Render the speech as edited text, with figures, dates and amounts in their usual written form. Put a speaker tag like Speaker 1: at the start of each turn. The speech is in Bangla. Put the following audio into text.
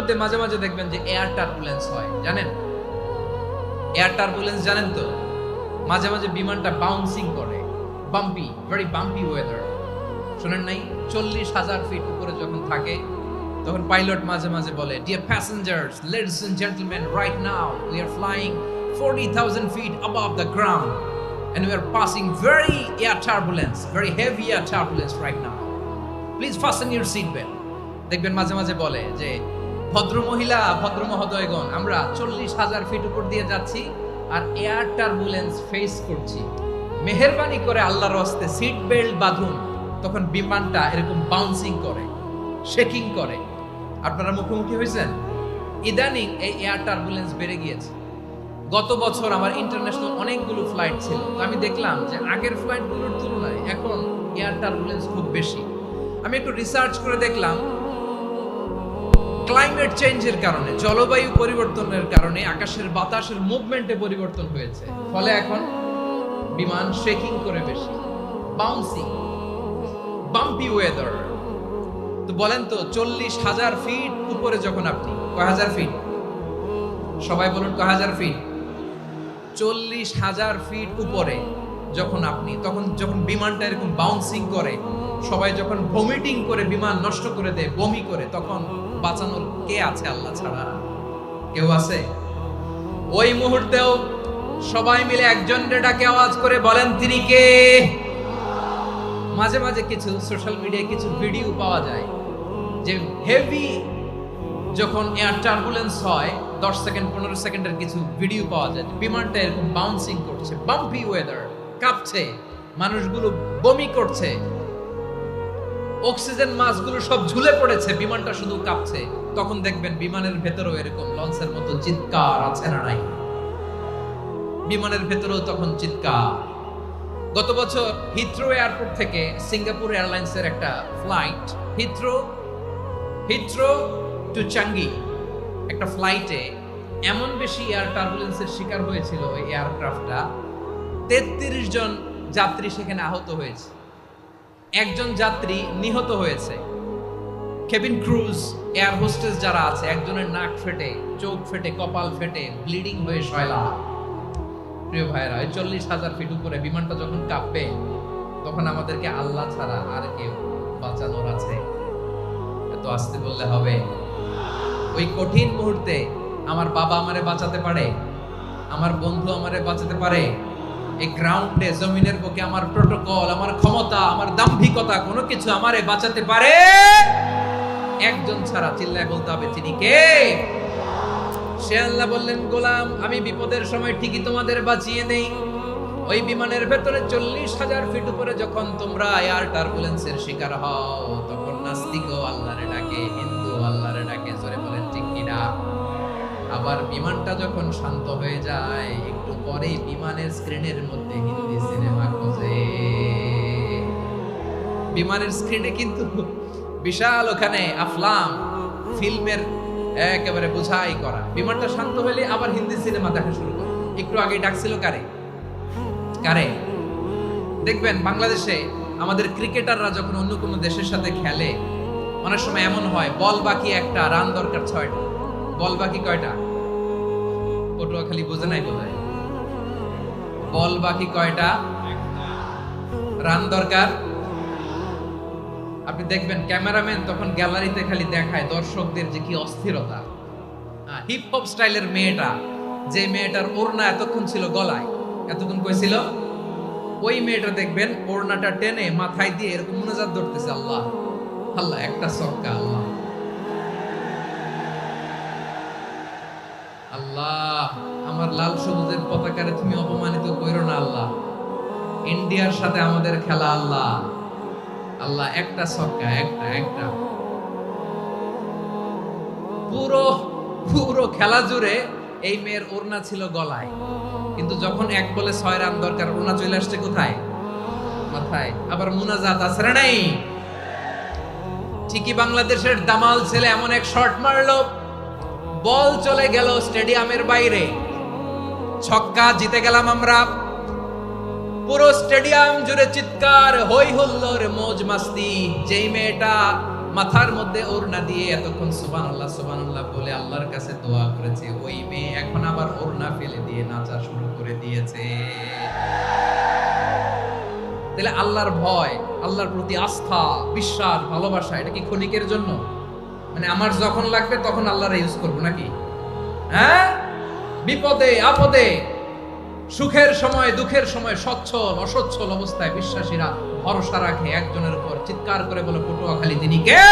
Speaker 1: মধ্যে মাঝে মাঝে দেখবেন যে এয়ার টার্বুলেন্স হয়, জানেন? এয়ার টার্বুলেন্স জানেন তো? মাঝে মাঝে বিমানটা বাউন্সিং করে, বাম্পি, ভেরি বাম্পি ওয়েদার। শুনেন নাই? 40,000 ফিট উপরে যখন থাকে তখন পাইলট মাঝে মাঝে বলে, dear passengers, ladies and gentleman, right now we are flying 40,000 feet above the ground and we are passing very air turbulence, very heavy air turbulence right now. Please fasten your seat belt. দেখবেন মাঝে মাঝে বলে যে, ভদ্র মহিলা, ভদ্র মহোদয়গণ, আমরা 40,000 ফিট উপর দিয়ে যাচ্ছি আর এয়ার টার্বুলেন্স ফেস করছি, মেহেরবানি করে আল্লাহর রাস্তে সিট বেল্ট বাঁধুন। তখন বিমানটা এরকম বাউন্সিং করে, শেকিং করে। আপনারা মুখোমুখি হয়েছেন? ইদানিং এই এয়ার টার্বুলেন্স বেড়ে গিয়েছে। গত বছর আমার ইন্টারন্যাশনাল অনেকগুলো ফ্লাইট ছিল, তো আমি দেখলাম যে আগের ফ্লাইটগুলোর তুলনায় এখন এয়ার টার্বুলেন্স খুব বেশি। আমি একটু রিসার্চ করে দেখলাম, ক্লাইমেট চেঞ্জের কারণে, জলবায়ু পরিবর্তনের কারণে আকাশের বাতাসের মুভমেন্টে পরিবর্তন হয়েছে, ফলে এখন বিমান শেকিং করে বেশি, বাউন্সিং, বাম্পি ওয়েদার। তো বলেন তো, 40,000 ফিট উপরে যখন আপনি, কয় হাজার ফিট? সবাই বলুন, কয় হাজার ফিট? 40,000 ফিট উপরে যখন আপনি, তখন যখন বিমানটা এরকম বাউন্সিং করে, সবাই যখন ভমিটিং করে বিমান নষ্ট করে দেয়, বমি করে, তখন বাঁচানোর কে আছে আল্লাহ ছাড়া? কেউ আছে? ওই মুহূর্তেও সবাই মিলে একজনের ডাকে আওয়াজ করে বলেন, তিনি কে? মাঝে মাঝে কিছু সোশ্যাল মিডিয়ায় কিছু ভিডিও পাওয়া যায় যে হেভি যখন এয়ার টার্বুলেন্স হয়, 10 সেকেন্ড 15 সেকেন্ডের কিছু ভিডিও পাওয়া যায়, বিমানটা এরকম বাউন্সিং করছে, বাম্পি ওয়েদার, কাঁপছে, মানুষগুলো বমি করছে, অক্সিজেন মাস্কগুলো সব ঝুলে পড়েছে, বিমানটা শুধু কাঁপছে। তখন দেখবেন বিমানের ভেতরেও এরকম লঞ্চের মতো চিৎকার আছে না নাই? বিমানের ভেতরেও তখন চিৎকার। গত বছর হিথ্রো এয়ারপোর্ট থেকে সিঙ্গাপুর এয়ারলাইন্সের একটা ফ্লাইট, হিথ্রো টু চাঙ্গি, একটা ফ্লাইটে এমন বেশি এয়ার টার্বুলেন্সের শিকার হয়েছিল ওই এয়ারক্রাফটটা, 33 জন যাত্রী সেখানে আহত হয়েছে, একজন যাত্রী নিহত হয়েছে। কেবিন ক্রুজ, এয়ার হোস্টেস যারা আছে, একজনের নাক ফেটে, চোখ ফেটে, কপাল ফেটে, ব্লিডিং হয়ে শয়লা। প্রিয় ভাইরা, 40,000 ফিট উপরে বিমানটা যখন কাঁপবে, তখন আমাদেরকে আল্লাহ ছাড়া আর কেউ বাঁচানোর আছে? এত আসতে বললে হবে? ওই কঠিন মুহূর্তে আমার বাবা আমারে বাঁচাতে পারে, আমার বন্ধু আমারে বাঁচাতে পারে। এই গ্রাউন্ডে, জমিনের বুকে আমার প্রোটোকল, আমার ক্ষমতা, আমার দাম্ভিকতা, কোনো কিছু আমারে বাঁচাতে পারে একজন ছাড়া। চিল্লায় বলতে হবে, তিনি কে? সে আল্লাহ বললেন, গোলাম, আমি বিপদের সময় ঠিকই তোমাদের বাঁচিয়ে নেই। ওই বিমানের ভেতরে 40,000 ফিট উপরে যখন তোমরা এয়ার টার্বুলেন্সের শিকার হও, তখন নাস্তিকও আল্লাহরে ডাকে, হিন্দু আল্লাহরে ডাকে, জোরে বলেন ঠিক কিনা? আবার বিমানটা যখন শান্ত হয়ে যায়, একটু পরেই বিমানের স্ক্রিনের মধ্যে হিন্দি সিনেমা খোঁজে। বিমানের স্ক্রিনে কিন্তু বিশাল ওখানে আফলাম, ফিল্মের একেবারে বোঝাই করা। বিমানটা শান্ত হলে আবার হিন্দি সিনেমা দেখা শুরু করে। একটু আগে ডাকছিল কারে? দেখবেন বাংলাদেশে আমাদের ক্রিকেটাররা যখন অন্য কোনো দেশের সাথে খেলে, অনেক সময় এমন হয়, বল বাকি একটা, রান দরকার 6টা। বল বাকি কয়টা? পটুয়াখালী বোঝে নাই বোধ হয়। বল বাকি কয়টা? রান দরকার। আপনি দেখবেন ক্যামেরাম্যান তখন গ্যালারিতে খালি দেখায় দর্শকদের যে কি অস্থিরতা। হিপ হপ স্টাইলের মেয়েটা, যে মেয়েটার ওড়না এতক্ষণ ছিল গলায়, এতক্ষণ কইছিল, ওই মেয়েটা দেখবেন ওড়নাটা টেনে মাথায় দিয়ে এরকম মুনাজাত ধরতেছে, আল্লাহ আল্লাহ, একটা সক্কা, আল্লাহ আল্লাহ, আমার লাল সবুজের পতাকারে তুমি অপমানিত কইরো না আল্লাহ, ইন্ডিয়ার সাথে আমাদের খেলা, আল্লাহ আল্লাহ, একটা সক্কা, একটা। পুরো খেলা জুড়ে এই মেয়ের ওড়না ছিল গলায়, কিন্তু যখন 1 বলে 6 রান দরকার, ওড়না চলে আসছে কোথায়? মাথায়। আবার মুনাজাত আছে না নাই? ঠিকই বাংলাদেশের দামাল ছেলে এমন এক শট মারলো, বল চলে গেল স্টেডিয়ামের বাইরে, ছক্কা, জিতে গেলাম আমরা। পুরো স্টেডিয়াম জুড়ে চিৎকার, হই হুল্লোড়, মौज মাস্তি। যেই মেয়েটা মাথার মধ্যে ওড়না দিয়ে এতক্ষণ সুবহানাল্লাহ সুবহানাল্লাহ বলে আল্লাহর কাছে দোয়া করেছে, ওই মেয়ে এখন আবার ওড়না ফেলে দিয়ে নাচা শুরু করে দিয়েছে। তাহলে আল্লাহর ভয়, আল্লাহর প্রতি আস্থা, বিশ্বাস, ভালোবাসা, এটা কি ক্ষণিকের জন্য? মানে আমার যখন লাগবে তখন আল্লাহর ইউজ করবো নাকি? হ্যাঁ, বিপদে আপদে, সুখের সময় দুঃখের সময়, সচ্ছল অসচ্ছল অবস্থায় বিশ্বাসীরা ভরসা রাখে একজনের উপর। চিৎকার করে বলে পটুয়াখালী তিনি কে?